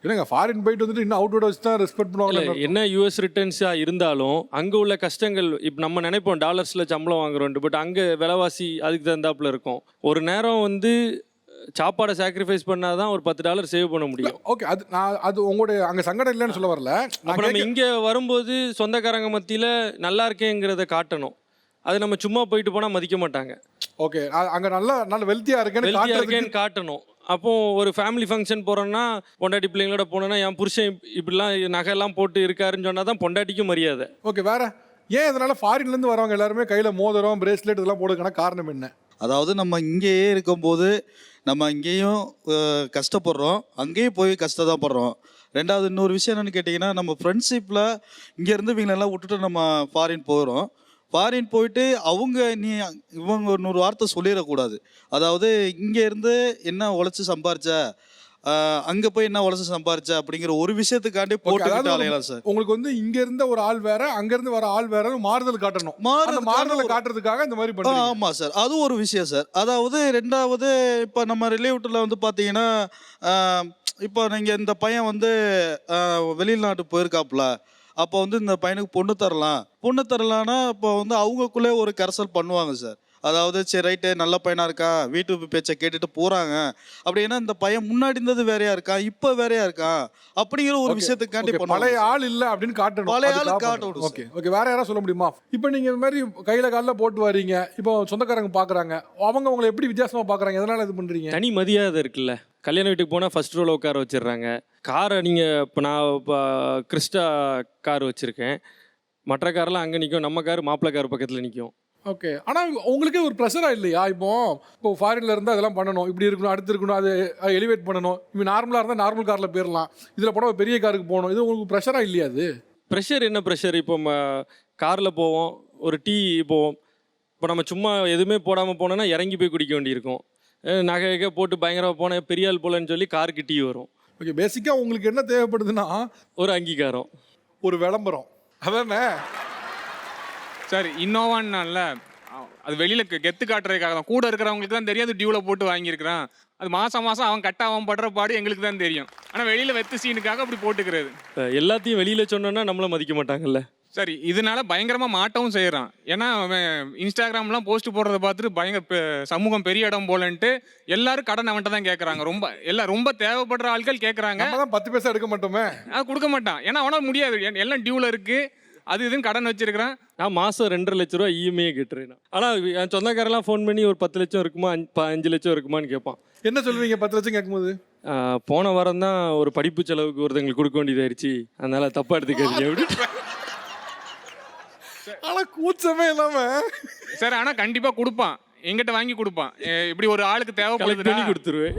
இல்லைங்க ஃபாரின் போயிட்டு வந்துட்டு இன்னும் அவுட் வச்சு தான் ரெஸ்பெக்ட் பண்ணுவாங்க. என்ன யூஎஸ் ரிட்டர்ன்ஸாக இருந்தாலும் அங்கே உள்ள கஷ்டங்கள் இப்போ நம்ம நினைப்போம் டாலர்ஸில் சம்பளம் வாங்குறோன்ட்டு, பட் அங்கே விலைவாசி அதுக்கு தகுந்தாப்புல இருக்கும். ஒரு நேரம் வந்து சாப்பாடை சாக்ரிஃபைஸ் பண்ணாதான் ஒரு $10 சேவ் பண்ண முடியும். ஓகே, அது உங்களுடைய அங்கே சங்கடம் இல்லைன்னு சொல்ல வரல. அப்போ நம்ம இங்கே வரும்போது சொந்தக்காரங்க மத்தியில் நல்லா இருக்கேங்கிறத காட்டணும். அது நம்ம சும்மா போயிட்டு போனால் மதிக்க மாட்டாங்க. ஓகே, அங்கே நல்ல வெல்த்தியாக இருக்கேன்னு காட்டணும். அப்போ ஒரு ஃபேமிலி ஃபங்க்ஷன் போகிறோன்னா பொண்டாட்டி பிள்ளைங்களோட போனோன்னா என் புருஷன் இப்படிலாம் நகையெல்லாம் போட்டு இருக்காருன்னு சொன்னால் தான் பொண்டாட்டிக்கும் மரியாதை. ஓகே, வேற ஏன் இதனால ஃபாரின்லேருந்து வரவங்க எல்லாருமே கையில் மோதிரம் பிரேஸ்லெட் இதெல்லாம் போடுறதுக்கான காரணம் என்ன? அதாவது நம்ம இங்கேயே இருக்கும்போது நம்ம இங்கேயும் கஷ்டப்படுறோம், அங்கேயும் போய் கஷ்டப்படுறோம். ரெண்டாவது இன்னொரு விஷயம் என்னென்னு கேட்டிங்கன்னா, நம்ம ஃப்ரெண்ட்ஷிப்பில் இங்கேருந்து இவங்களெல்லாம் விட்டுட்டு நம்ம ஃபாரின் போகிறோம். ஃபாரின் போயிட்டு இவங்க இன்னொரு வார்த்தை சொல்லிடக்கூடாது. அதாவது இங்கேருந்து என்ன உழைச்சி சம்பாரிச்ச, அங்கே போய் என்ன உழைச்சி சம்பாரிச்ச அப்படிங்கிற ஒரு விஷயத்துக்காண்டி போட்டு அலையலாம் சார். உங்களுக்கு வந்து இங்க இருந்த ஒரு ஆள் வேற, அங்கேருந்து வர ஆள் வேற, மாறுதல் காட்டணும். மாறுதலை காட்டுறதுக்காக இந்த மாதிரி பண்ணுறோம். ஆமாம் சார், அது ஒரு விஷயம் சார். அதாவது ரெண்டாவது இப்போ நம்ம ரிலேட்டிவ்ல வந்து பார்த்தீங்கன்னா, இப்போ நீங்கள் இந்த பையன் வந்து வெளிநாட்டு போயிருக்காப்புல, அப்போ வந்து இந்த பையனுக்கு பொண்ணு தரலான்னா இப்போ வந்து அவங்களுக்குள்ளே ஒரு கரசல் பண்ணுவாங்க சார். அதாவது சரி ரைட்டு நல்ல பையனாக இருக்கான், வீட்டு பேச்சை கேட்டுட்டு போகிறாங்க அப்படின்னா இந்த பையன் முன்னாடி இருந்தது வேறையா இருக்கான், இப்போ வேறையா இருக்கான் அப்படிங்கிற ஒரு விஷயத்துக்காண்டி பழைய ஆள் இல்லை அப்படின்னு காட்டணும். பழைய ஆள் காட்டணும். ஓகே ஓகே, வேற யாராவது சொல்ல முடியுமா? இப்போ நீங்கள் இந்த மாதிரி கையில் காலில் போட்டு வரீங்க, இப்போ சொந்தக்காரங்க பார்க்குறாங்க, அவங்க உங்களை எப்படி வித்தியாசமாக பார்க்குறாங்க, எதனால் இது பண்ணுறீங்க? தனி மரியாதை இருக்குல்ல. கல்யாண வீட்டுக்கு போனால் ஃபர்ஸ்ட் ரோவில் உட்கார வச்சிடுறாங்க. காரை நீங்கள் இப்போ நான் இப்போ கிறிஸ்டா கார் வச்சுருக்கேன், மற்ற காரெல்லாம் அங்கே நிற்கும், நம்ம கார் மாப்பிள்ளை கார் பக்கத்தில் நிற்கும். ஓகே, ஆனால் உங்களுக்கே ஒரு ப்ரெஷராக இல்லையா? இப்போ ஃபாரினில் இருந்தால் அதெல்லாம் பண்ணணும், இப்படி இருக்கணும், அடுத்து இருக்கணும், அது எலிவேட் பண்ணணும். இப்போ நார்மலாக இருந்தால் நார்மல் காரில் போயிடலாம், இதில் போனால் பெரிய காருக்கு போகணும், இது உங்களுக்கு ப்ரெஷராக இல்லையா? அது ப்ரெஷர் என்ன ப்ரெஷர்? இப்போ காரில் போவோம், ஒரு டீ போவோம், இப்போ நம்ம சும்மா எதுவுமே போடாமல் போனோன்னா இறங்கி போய் குடிக்க வேண்டியிருக்கும். நகை போட்டு பயங்கரமாக போனேன் பெரிய ஆள் போலன்னு சொல்லி காருக்கு டீ வரும். ஓகே, பேசிக்காக உங்களுக்கு என்ன தேவைப்படுதுன்னா ஒரு அங்கீகாரம், ஒரு விளம்பரம், அதானே சார். இன்னோவான்னால அது வெளியில் கெத்து காட்டுறதுக்காக தான். கூட இருக்கிறவங்களுக்கு தான் தெரியும் அது டியூவில் போட்டு வாங்கியிருக்கிறான், அது மாதம் அவன் அவன் படுற பாடு எங்களுக்கு தான் தெரியும். ஆனால் வெளியில் வெத்து சீனுக்காக அப்படி போட்டுக்கிறது. எல்லாத்தையும் வெளியில் சொன்னோன்னா நம்மளை மதிக்க மாட்டாங்கல்ல. சரி, இதனால பயங்கரமாக மாட்டவும் செய்கிறான். ஏன்னா அவன் இன்ஸ்டாகிராம்லாம் போஸ்ட் போடுறத பார்த்துட்டு பயங்கர சமூகம் பெரிய இடம் போலன்ட்டு எல்லாரும் கடன் அவன்கிட்ட தான் கேட்குறாங்க. ரொம்ப தேவைப்படுற ஆட்கள் கேட்குறாங்க. 10 பைசா எடுக்க மாட்டோமே, அது கொடுக்க மாட்டான். ஏன்னா அவனால் முடியாது, எல்லாம் டியூவில் இருக்குது, அது இதுன்னு கடன் வச்சிருக்கிறான். நான் மாதம் 2.5 லட்ச ரூபா இஎம்ஐ கட்டுறேன். ஆனால் என் சொந்தக்காரெல்லாம் ஃபோன் பண்ணி ஒரு 10 லட்சம் இருக்குமா 5 லட்சம் இருக்குமான்னு கேட்பான். என்ன சொல்லுவீங்க 10 லட்சம் கேட்கும்போது? போன வாரம் தான் ஒரு படிப்பு செலவுக்கு ஒருத்தங்களுக்கு கொடுக்க வேண்டியதாயிருச்சு, அதனால தப்பா எடுத்துக்காதீங்க அப்படி. ஆனால் கூச்சமே இல்லாம சார், ஆனால் கண்டிப்பாக கொடுப்பான், எங்கிட்ட வாங்கி கொடுப்பான். இப்படி ஒரு ஆளுக்கு தேவைப்படுது கொடுத்துருவேன்.